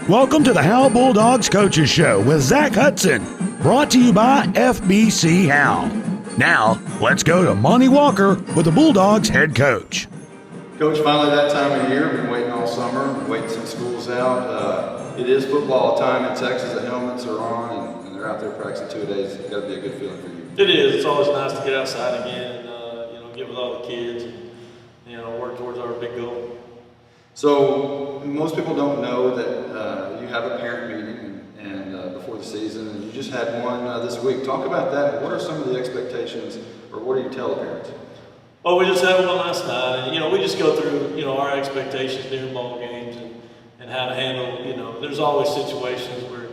Welcome to the Howe Bulldogs Coaches Show with Zach Hudson, brought to you by FBC Howe. Now, let's go to Monty Walker with the Bulldogs head coach. Coach, finally that time of year. Been waiting all summer, waiting since school's out. It is football time in Texas. The helmets are on, and they're out there practicing 2 days. It's got to be a good feeling for you. It is. It's always nice to get outside again and get with all the kids and work towards our big goal. So most people don't know that you have a parent meeting and before the season, and you just had one this week. Talk about that. What are some of the expectations, or what do you tell the parents? Well, we just had one last night, and we just go through our expectations during ball games and how to handle. There's always situations where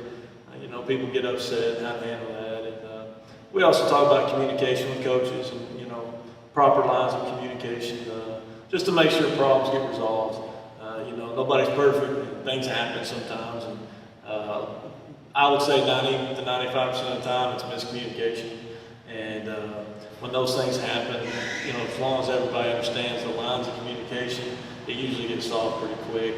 people get upset and how to handle that. And we also talk about communication with coaches and proper lines of communication, just to make sure problems get resolved. Nobody's perfect. Things happen sometimes, and I would say 90 to 95% of the time it's miscommunication. And when those things happen, as long as everybody understands the lines of communication, it usually gets solved pretty quick.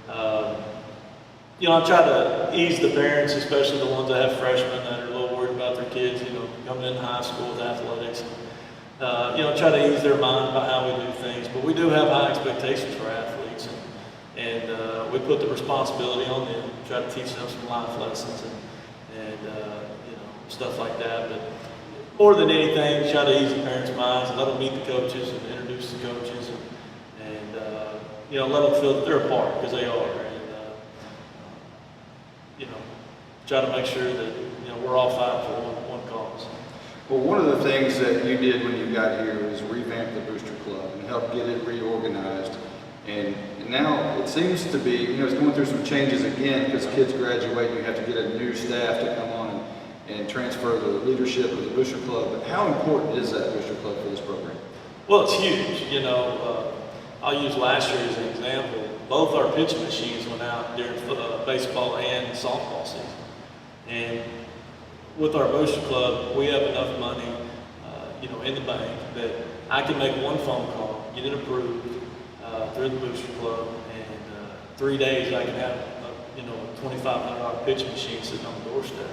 And I try to ease the parents, especially the ones that have freshmen that are a little worried about their kids, coming in high school with athletics. Try to ease their mind about how we do things. But we do have high expectations for athletes, and we put the responsibility on them. Try to teach them some life lessons and stuff like that. But more than anything, try to ease the parents' minds and let them meet the coaches and introduce the coaches and let them feel that they're a part, because they are. And try to make sure that we're all fighting for one cause. Well, one of the things that you did when you got here was revamp the Booster Club and help get it reorganized. And now it seems to be, it's going through some changes again, because kids graduate and you have to get a new staff to come on and transfer the leadership of the Booster Club. But how important is that Booster Club for this program? Well, it's huge. I'll use last year as an example. Both our pitching machines went out during baseball and softball season. And with our Booster Club, we have enough money, in the bank that I can make one phone call, get it approved through the Booster Club, and 3 days I can have a $2,500 pitching machine sitting on the doorstep.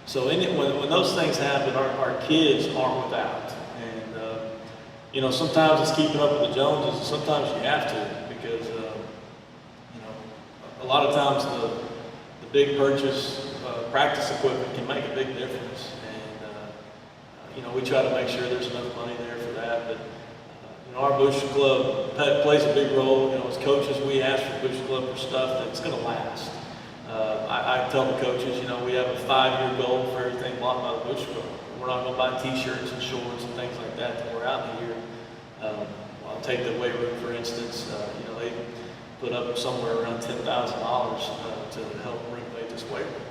So when those things happen, our kids aren't without. And sometimes it's keeping up with the Joneses, and sometimes you have to, because a lot of times the big purchase practice equipment can make a big difference. And we try to make sure there's enough money there for that. But our Booster Club plays a big role. As coaches, we ask for Booster Club for stuff that's going to last. I tell the coaches, we have a 5-year goal for everything bought by the Booster Club. We're not going to buy T-shirts and shorts and things like that we're out in the year. I'll take the weight room, for instance. They put up somewhere around $10,000 to help renovate this weight room.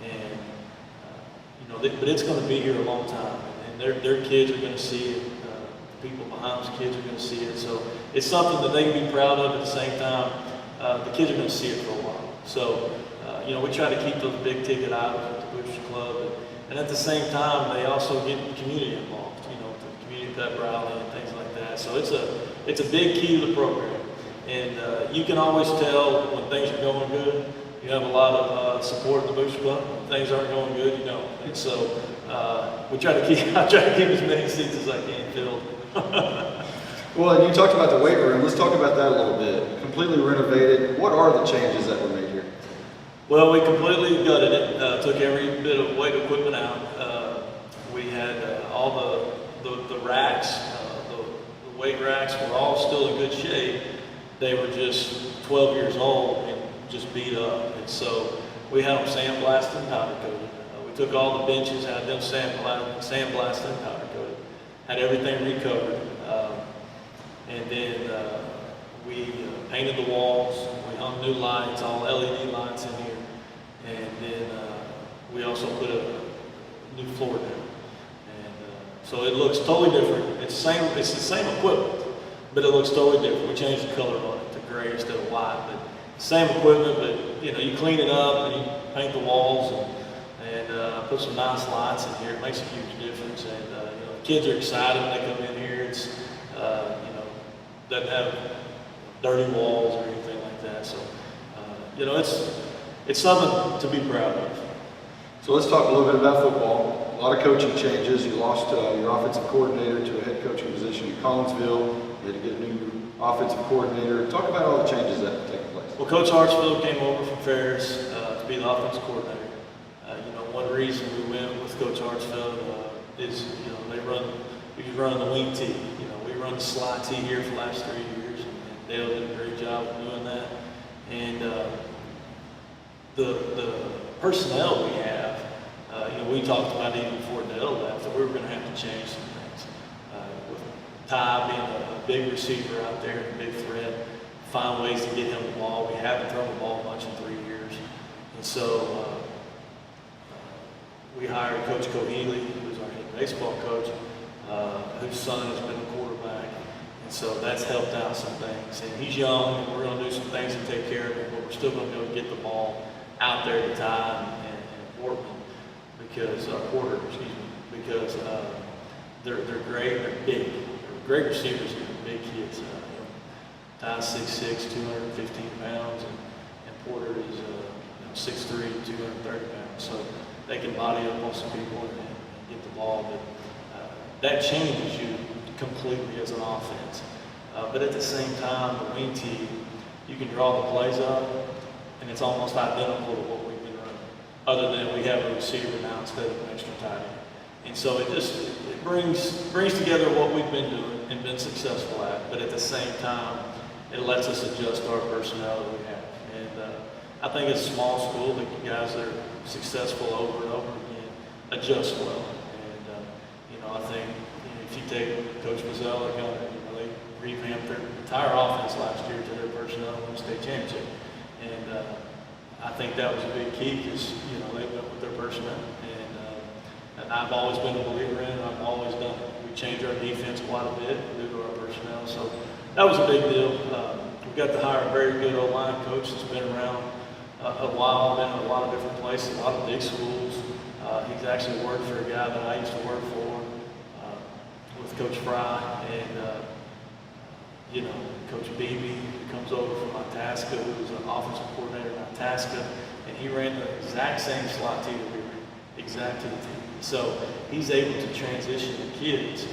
And but it's going to be here a long time, and their kids are going to see it. The people behind those kids are going to see it. So it's something that they can be proud of. At the same time, the kids are going to see it for a while. So we try to keep those big ticket items at the Booster Club, and at the same time, they also get the community involved. The community pep rally and things like that. So it's a big key to the program, and you can always tell when things are going good. You have a lot of support in the Booster Club. When things aren't going good, you don't. And so I try to keep as many seats as I can filled. Well, and you talked about the weight room. Let's talk about that a little bit. Completely renovated. What are the changes that were made here? Well, we completely gutted it. Took every bit of weight equipment out. We had all the racks, the weight racks were all still in good shape. They were just 12 years old and just beat up. And so we had them sandblasted and powder coated. We took all the benches, had them sandblasted and powder coated. Had everything recovered. And then we painted the walls. We hung new lights, all LED lights in here. And then we also put a new floor down. And so it looks totally different. It's the same equipment, but it looks totally different. We changed the color on it to gray instead of white. But same equipment, but you clean it up and you paint the walls and put some nice lights in here. It makes a huge difference. And the kids are excited when they come in here. It's doesn't have dirty walls or anything like that. So it's it's something to be proud of. So let's talk a little bit about football. A lot of coaching changes. You lost your offensive coordinator to a head coaching position in Collinsville. You had to get a new offensive coordinator. Talk about all the changes that have taken place. Well, Coach Hartsfield came over from Ferris to be the offensive coordinator. One reason we went with Coach Hartsfield is, we run the wing tee. We run the slot tee here for the last 3 years, and Dale did a great job of doing that. And the personnel we have, we talked about even before Dale left that we were going to have to change some things. With Ty being a big receiver out there and a big threat, find ways to get him the ball. We haven't thrown the ball much in 3 years. And so we hired Coach Cohealy, who's our head baseball coach, whose son has been a quarterback. And so that's helped out some things. And he's young, and we're going to do some things to take care of him, but we're still going to be able to get the ball out there to Ty and Portman, because they're great, they're big. They're great receivers and big kids. Ty's 6'6", 215 pounds, and Porter is 6'3", 230 pounds. So they can body up on some people and get the ball. But that changes you completely as an offense. But at the same time, the wing tee, you can draw the plays up, and it's almost identical to what we've been running, other than we have a receiver now instead of an extra tight end. And so it brings together what we've been doing and been successful at, but at the same time, it lets us adjust our personnel that we have. And I think it's a small school, the guys that are successful over and over again adjust well. And I think if you take Coach Mazzella, they revamped their entire offense last year to their personnel and won the state championship. And I think that was a big key because they went with their personnel. And I've always been a believer in it. I've always done it. We changed our defense quite a bit due to our personnel. So that was a big deal. We got to hire a very good O-line coach that's been around a while, been in a lot of different places, a lot of big schools. He's actually worked for a guy that I used to work for with Coach Fry, and Coach Beebe, who comes over from Itasca, who's an offensive coordinator in Itasca, and he ran the exact same slot tee that we ran, exact to the T. So he's able to transition the kids,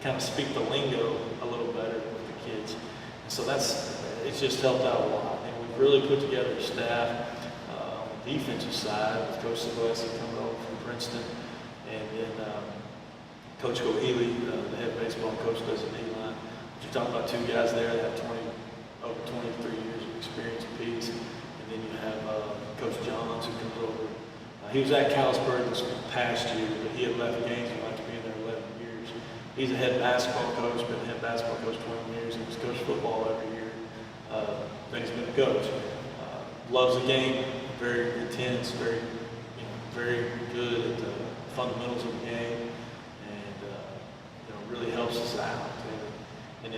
kind of speak the lingo a little better with the kids. And so it's just helped out a lot. And we've really put together a staff on the defensive side with Coach Silvestri coming over from Princeton, and then Coach Cohealy, the head baseball coach, does the D-line. You're talking about two guys there that have over 23 years of experience apiece. And then you have Coach Johns, who comes over. He was at Callisburg this past year, but he had left games and liked to be in there 11 years. He's a head basketball coach, been a head basketball coach 20 years. He's coached football every year. Then he's been a coach. Loves the game, very intense, very good at the fundamentals of the game, and really helps us out. And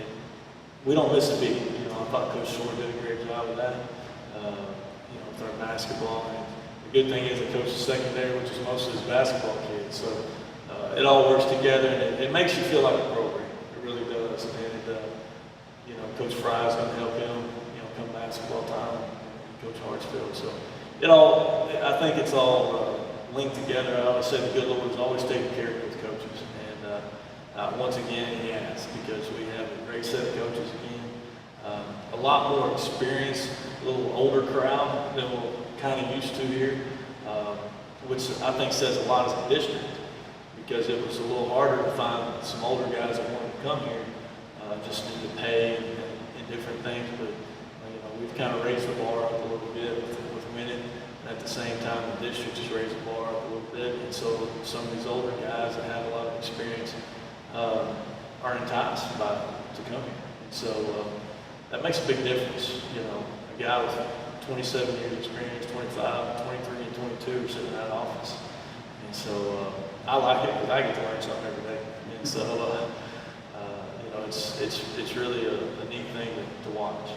we don't miss a beat. I thought Coach Shore did a great job of that. With our basketball. And the good thing is that Coach is secondary, which is most of his basketball kids. So it all works together, and it makes you feel like a program. It really does. And Coach Fry is going to help him. Come basketball time, and Coach Hartsfield. So I think it's all linked together. I always say the good Lord is always taking care of his coaches, and once again he has, because we have a great set of coaches again, a lot more experience, a little older crowd than we're kind of used to here, which I think says a lot as a district, because it was a little harder to find some older guys that wanted to come here, just due to pay and different things, but we've kind of raised the bar up a little bit with winning. And at the same time, the district has raised the bar up a little bit. And so some of these older guys that have a lot of experience are enticed to come here. And so that makes a big difference. A guy with 27 years experience, 25, 23, and 22 are sitting in that office. And so I like it because I get to learn something every day. And so, it's really a neat thing to watch.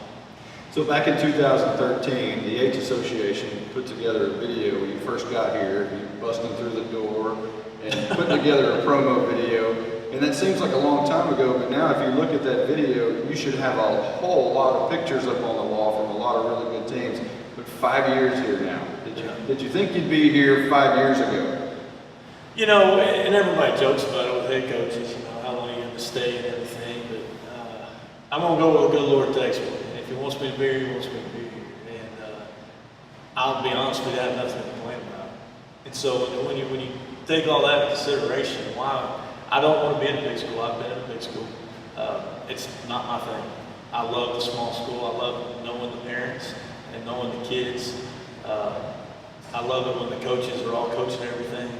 So back in 2013, the H Association put together a video when you first got here, you busting through the door and putting together a promo video. And that seems like a long time ago, but now if you look at that video, you should have a whole lot of pictures up on the wall from a lot of really good teams. But 5 years here now. Did you think you'd be here 5 years ago? You know, and everybody jokes about it with head coaches, you know, how long you're going to stay and everything, but I'm going to go where the good Lord takes me. And if He wants me to be here, He wants me to be here. And I'll be honest with you, I have nothing to complain about. And so when you take all that into consideration, why I don't want to be in a big school. I've been in a big school. It's not my thing. I love the small school. I love knowing the parents and knowing the kids. I love it when the coaches are all coaching everything.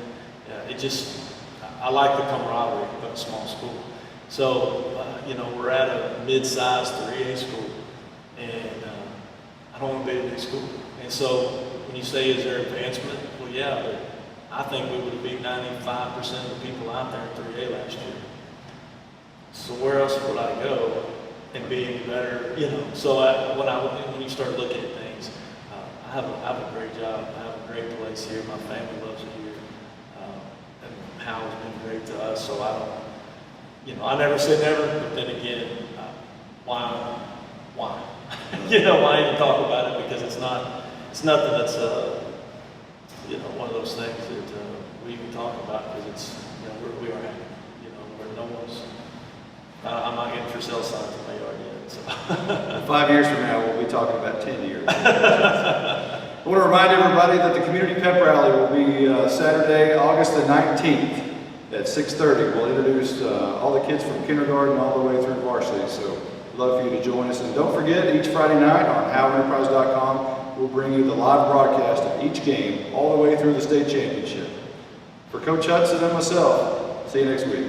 I like the camaraderie of a small school. So, you know, we're at a mid-sized 3A school, and I don't want to be in a big school. And so when you say, is there advancement? Well, yeah, but I think we would have beat 95% of the people out there in 3A last year. So where else would I go and be any better? You know, so when you start looking at things, I have a great job. I have a great place here. My family loves it here. And Howe has been great to us. So I never say never, but then again, why? You know, why even talk about it? Because it's nothing that's you know, one of those things that we even talk about, because it's, you know, we are happy. You know, where no one's. I'm not getting for sale signs in my yard yet. So. 5 years from now, we'll be talking about 10 years. I want to remind everybody that the community pep rally will be Saturday, August the 19th at 6:30. We'll introduce all the kids from kindergarten all the way through varsity. So we'd love for you to join us. And don't forget, each Friday night on HoweEnterprise.com, we'll bring you the live broadcast of each game all the way through the state championship. For Coach Hudson and myself, see you next week.